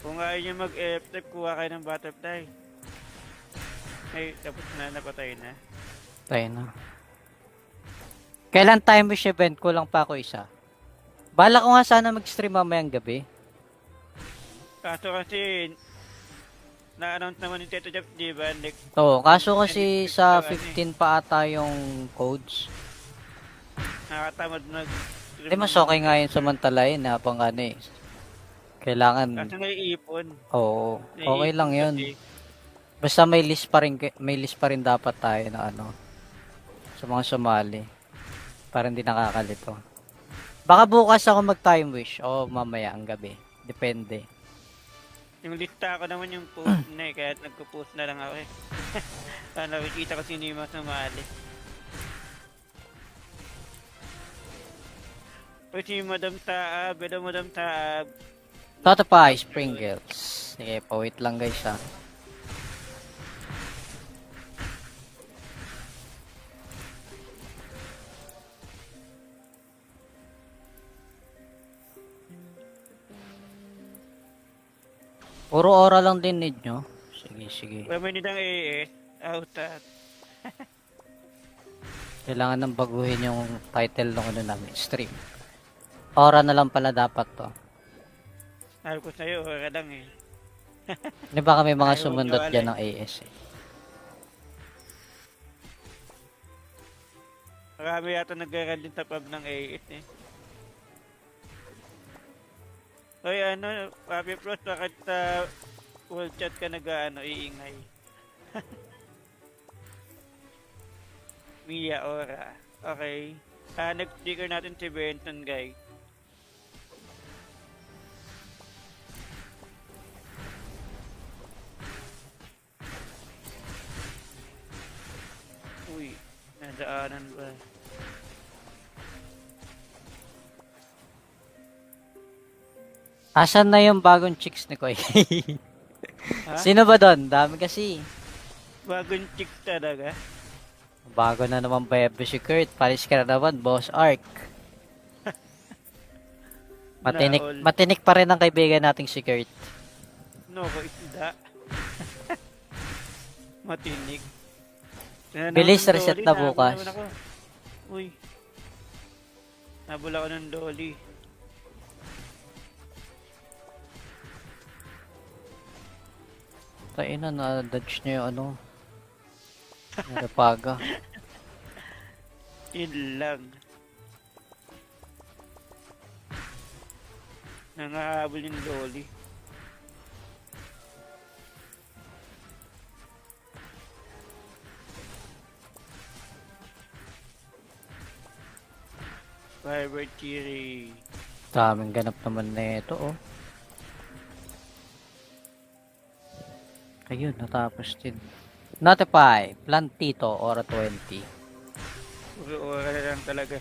Kung ayaw nyo mag-FF, kuha kayo ng butterfly. Ay, tapos na, napatay na. Tayo na. Kailan time wish event? Kulang pa ako isa. Bala ko nga sana mag-stream mamayang gabi. Kaso kasi, na-announce naman ni Tito Jeff, di ba? Oo, kaso kasi Next sa daw, 15 pa ata yung codes. Nakakatamad mag Hindi, mas okay nga yun samantalayin habang ano eh. Kailangan, Kaso naiipon. oo, okay lang Naiipon yun. kasi. Basta may list pa rin dapat tayo na ano, sa mga sumali. Para hindi nakakalito. Baka bukas ako mag-time wish o mamaya ang gabi. Depende. Yung lista ko naman yung post na eh, kaya nagpo-post na lang ako eh. Para nakikita ko sino yung mga sumali. O si Madam Taab, hello Madam Taab. Toto pa, Sprinkles. Sige, wait lang guys ha. Puro aura lang din need nyo. Sige, sige. May nidang AS, outat. Kailangan nang baguhin yung title ng ano namin, stream. Aura na lang pala dapat to. Sabi ko sa'yo, wala lang eh. Di ba kami mga Ayaw sumundot magkawala dyan eh. ng AS eh. Marami yata nag-run din sa pub ng AS eh. Hoy ano, Papi Pros, bakit sa full chat ka iingay? Mia Ora. Okay. Nag-sticker natin si Benson, guys. Uy, nadaanan ba? Asan na yung bagong chicks ni Koy? Ha? Sino ba doon? Dami kasi. Bagong chick talaga. Bago na naman Bebe si Kurt. Paris ka na naman, Boss Ark. Naol. Matinik pa rin ang kaibigan nating si Kurt. No, ko isda. Matinig. Bilis, reset na bukas. Uy. Nabula ko ng dolly. Tayo na, na-dodge niya yung ano. Narapaga. Yun lang. Nangahabol yung dolly. Fiber Chiri. Daming ganap naman na ito, oh. Ayun, natapos din. Notify, Plantito, Aura 20. Puro oras lang talaga.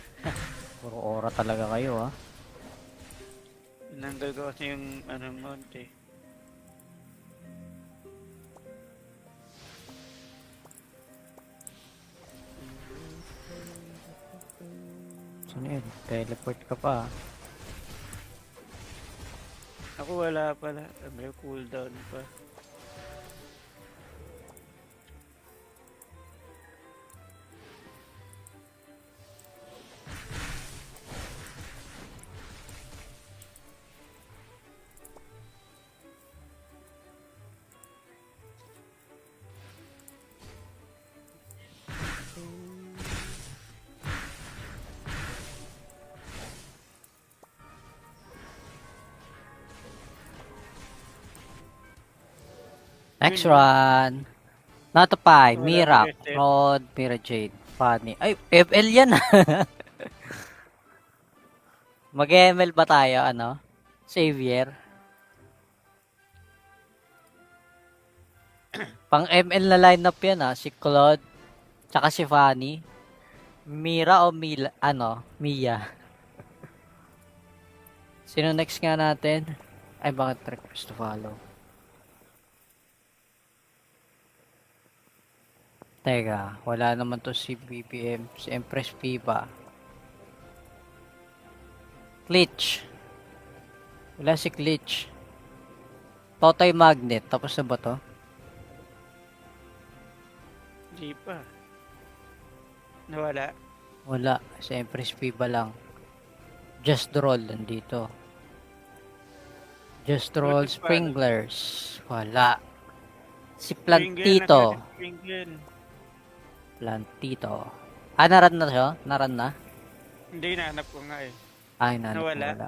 Puro aura talaga kayo, ha. Nanggal ko kasi yung monte. Sino yun? Teleport ka pa, ha. Ako wala pala. May cooldown pa. Next run. Notify, Wala Mira, nag-reset. Rod, Mira Jade, Funny. Ay, FL yan. Mag-ML ba tayo, ano? Xavier. Pang ML na lineup yan, ha. Si Claude, tsaka si Fanny. Mira o Mila, ano? Mia. Sino next nga natin? Ay, bakit request to follow? Teka, wala naman to si BBM, si Empress Viva. Glitch. Wala si Glitch. Totoy Magnet. Tapos na ba to? Di pa. Nawala. Wala. Si Empress Piba lang. Just Roll nandito. Just Roll Buti pa. Springlers. Wala. Si Springle, Plantito. nasa Springle. Plantito. Ah, naran na siya? Naran na? Hindi, nahanap ko nga eh. Ay, nanap ko Nawala. wala.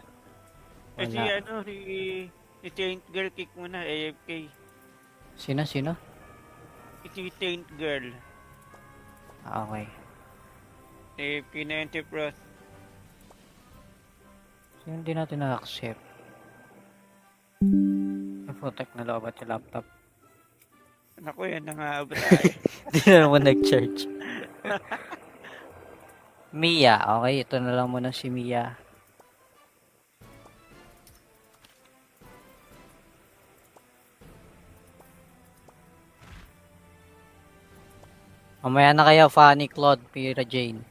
Eh si Wala. ano, si Saint Girl kick muna, AFK. Sino? Si Saint Girl. Ah, okay. AFK na yun si Frost. So, hindi natin na-accept. Protect na loob at yung laptop. Naku, yan nangaabot tayo. Hindi na naman nag-charge. Mia. Okay, ito na lang muna si Mia. Mamaya na kaya Fanny, Claude, Pira, Jane.